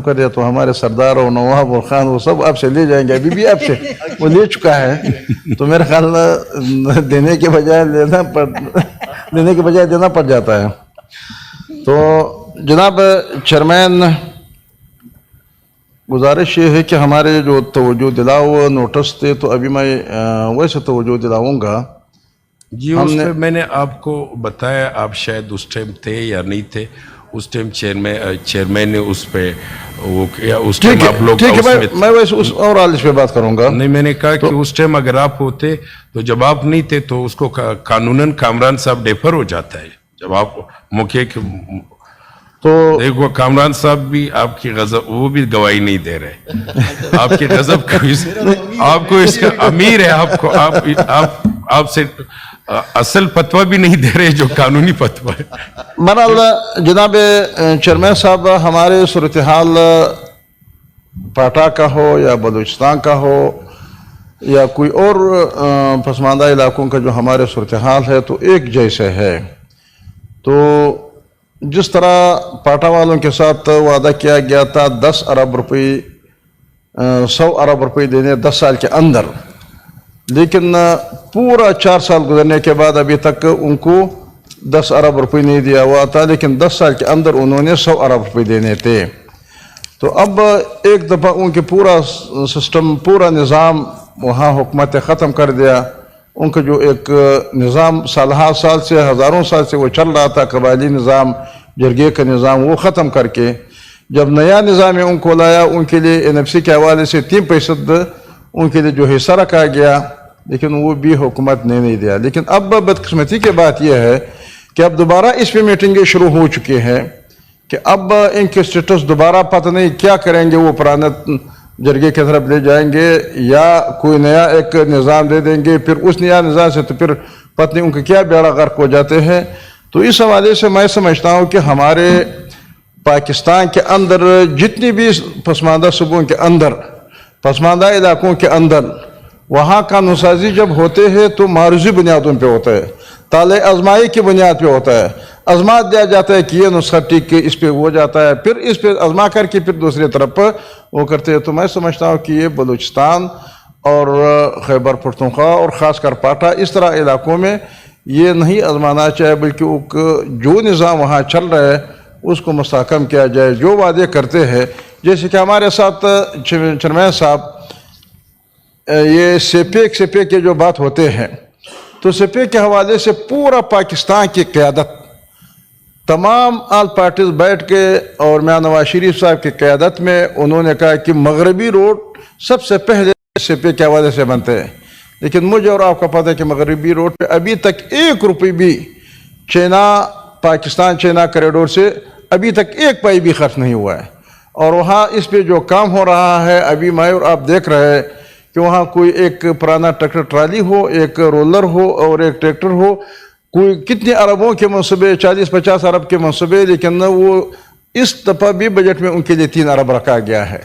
کر دیا تو ہمارے سردار اور نواب اور خان وہ سب آپ سے لے جائیں گے، ابھی بھی آپ سے وہ لے چکا ہے، تو میرے خیال میں دینے کے بجائے دینا پڑ جاتا ہے۔ تو جناب چیئرمین، گزارش یہ ہے کہ ہمارے جو توجہ دلاؤ نوٹس تھے تو ابھی میں ویسے توجہ دلاؤں گا۔ جی اس پہ میں نے آپ کو بتایا، آپ شاید اس ٹائم تھے یا نہیں تھے، اس ٹائم چیئرمین نے اس پہ وہ کیا، اس ٹائم آپ لوگ ٹھیک ہے، میں ویسے اس اور اس پہ بات کروں گا۔ نہیں، میں نے کہا کہ اس ٹائم اگر آپ ہوتے تو جب آپ نہیں تھے تو اس کو قانوناً کامران صاحب ڈیفر ہو جاتا ہے، جب آپ موقع کے تو دیکھو کامران صاحب بھی آپ کی غضب، وہ بھی گواہی نہیں دے رہے آپ کی غضب کو، آپ کو اس کا امیر ہے، آپ سے اصل فتویٰ بھی نہیں دے رہے جو قانونی فتویٰ ہے۔ بہرحال جناب چیئرمین صاحب، ہمارے صورتحال پاٹا کا ہو یا بلوچستان کا ہو یا کوئی اور پسماندہ علاقوں کا جو ہمارے صورتحال ہے تو ایک جیسے ہے۔ تو جس طرح پاٹا والوں کے ساتھ وعدہ کیا گیا تھا 10 ارب روپے 100 ارب روپے دینے 10 سال کے اندر، لیکن پورا 4 سال گزرنے کے بعد ابھی تک ان کو 10 ارب روپے نہیں دیا ہوا تھا، لیکن 10 سال کے اندر انہوں نے 100 ارب روپے دینے تھے۔ تو اب ایک دفعہ ان کے پورا سسٹم، پورا نظام وہاں حکومت نے ختم کر دیا۔ ان کا جو ایک نظام سالہات سال سے، ہزاروں سال سے وہ چل رہا تھا، قبائلی نظام، جرگے کا نظام، وہ ختم کر کے جب نیا نظام ان کو لایا، ان کے لیے NFC کے حوالے سے 3% ان کے لیے جو حصہ رکھا گیا، لیکن وہ بھی حکومت نے نہیں دیا۔ لیکن اب بدقسمتی کی بات یہ ہے کہ اب دوبارہ اس پہ میٹنگیں شروع ہو چکی ہیں کہ اب ان کے سٹیٹس دوبارہ پتہ نہیں کیا کریں گے، وہ پرانا جرگے کی طرف لے جائیں گے یا کوئی نیا ایک نظام دے دیں گے، پھر اس نیا نظام سے تو پھر پتہ نہیں ان کے کیا بیڑا غرق ہو جاتے ہیں۔ تو اس حوالے سے میں سمجھتا ہوں کہ ہمارے پاکستان کے اندر جتنی بھی پسماندہ صوبوں کے اندر، پسماندہ علاقوں کے اندر وہاں قانون سازی جب ہوتے ہیں تو معروضی بنیادوں پہ ہوتا ہے، تالے آزمائی کی بنیاد پہ ہوتا ہے، آزمات دیا جاتا ہے کہ یہ نسخہ ٹھیک کے اس پہ ہو جاتا ہے، پھر اس پہ آزما کر کے پھر دوسری طرف وہ کرتے ہیں۔ تو میں سمجھتا ہوں کہ یہ بلوچستان اور خیبر پختونخوا اور خاص کر پاٹا اس طرح علاقوں میں یہ نہیں آزمانا چاہے، بلکہ جو نظام وہاں چل رہا ہے اس کو مستحکم کیا جائے۔ جو وعدے کرتے ہیں، جیسے کہ ہمارے ساتھ چیئرمین صاحب یہ سیپے کے جو بات ہوتے ہیں، تو سیپے کے حوالے سے پورا پاکستان کی قیادت، تمام آل پارٹیز بیٹھ کے اور میاں نواز شریف صاحب کی قیادت میں انہوں نے کہا کہ مغربی روڈ سب سے پہلے سیپے کے حوالے سے بنتے ہیں، لیکن مجھے اور آپ کو پتہ ہے کہ مغربی روڈ پہ ابھی تک 1 روپے بھی پاکستان چائنا کریڈور سے ابھی تک 1 پائی بھی خرچ نہیں ہوا ہے۔ اور وہاں اس پہ جو کام ہو رہا ہے ابھی میں اور آپ دیکھ رہے ہیں کہ وہاں کوئی ایک پرانا ٹریکٹر ٹرالی ہو، ایک رولر ہو اور ایک ٹریکٹر ہو، کوئی کتنے اربوں کے منصوبے، 40-50 ارب کے منصوبے، لیکن وہ اس دفعہ بھی بجٹ میں ان کے لیے 3 ارب رکھا گیا ہے۔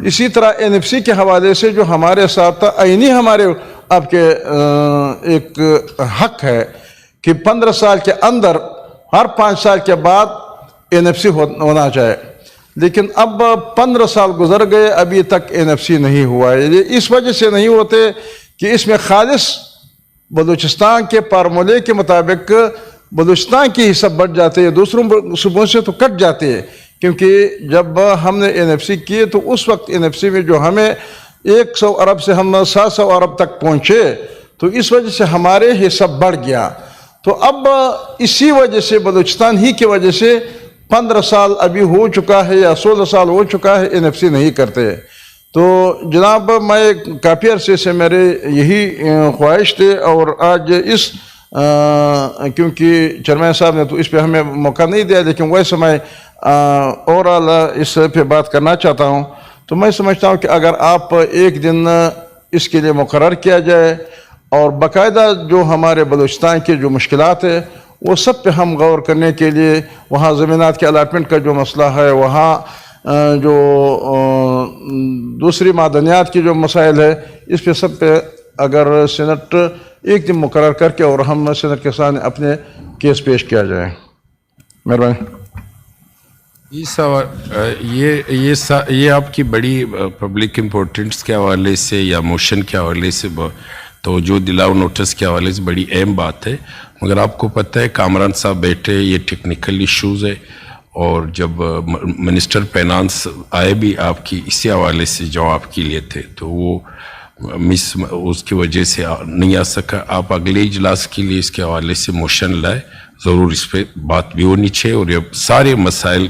اسی طرح NFC کے حوالے سے جو ہمارے ساتھ آئینی ہمارے آپ کے ایک حق ہے کہ 15 سال کے اندر ہر 5 سال کے بعد NFC ہونا چاہے، لیکن اب 15 سال گزر گئے ابھی تک NFC نہیں ہوا ہے۔ یہ اس وجہ سے نہیں ہوتے کہ اس میں خالص بلوچستان کے فارمولے کے مطابق بلوچستان کی حصہ بڑھ جاتے ہیں، دوسروں صوبوں سے تو کٹ جاتے ہیں، کیونکہ جب ہم نے NFC کیے تو اس وقت NFC میں جو ہمیں 100 ارب سے ہم 700 ارب تک پہنچے، تو اس وجہ سے ہمارے حصہ بڑھ گیا۔ تو اب اسی وجہ سے بلوچستان ہی کی وجہ سے 15 سال ابھی ہو چکا ہے یا 16 سال ہو چکا ہے NFC نہیں کرتے۔ تو جناب میں کافی عرصے سے میرے یہی خواہش تھے، اور آج کیونکہ چیئرمین صاحب نے تو اس پہ ہمیں موقع نہیں دیا، لیکن ویسے میں اوورال اس پہ بات کرنا چاہتا ہوں۔ تو میں سمجھتا ہوں کہ اگر آپ ایک دن اس کے لیے مقرر کیا جائے اور باقاعدہ جو ہمارے بلوچستان کے جو مشکلات ہیں وہ سب پہ ہم غور کرنے کے لیے، وہاں زمینات کے الاٹمنٹ کا جو مسئلہ ہے، وہاں جو دوسری معدنیات کی جو مسائل ہے، اس پہ سب پہ اگر سینٹ ایک دن مقرر کر کے اور ہم سینٹ کے سامنے اپنے کیس پیش کیا جائے۔ مہربانی۔ یہ آپ کی بڑی پبلک امپورٹنس کے حوالے سے یا موشن کے حوالے سے توجہ دلاؤ نوٹس کے حوالے سے بڑی اہم بات ہے، مگر آپ کو پتہ ہے کامران صاحب بیٹھے، یہ ٹیکنیکل ایشوز ہے، اور جب منسٹر فائنانس آئے بھی آپ کی اسی حوالے سے جواب کے لیے تھے تو وہ اس کی وجہ سے نہیں آ سکا. آپ اگلے اجلاس کے لیے اس کے حوالے سے موشن لائے، ضرور اس پہ بات بھی ہونی چاہیے. اور یہ سارے مسائل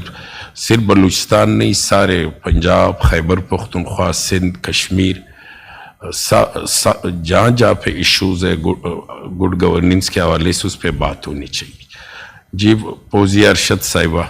صرف بلوچستان نہیں، سارے پنجاب، خیبر پختونخوا، سندھ، کشمیر، جہاں جہاں پہ ایشوز ہے گڈ گورننس کے حوالے سے اس پہ بات ہونی چاہیے. جی فوزیہ ارشد صاحبہ.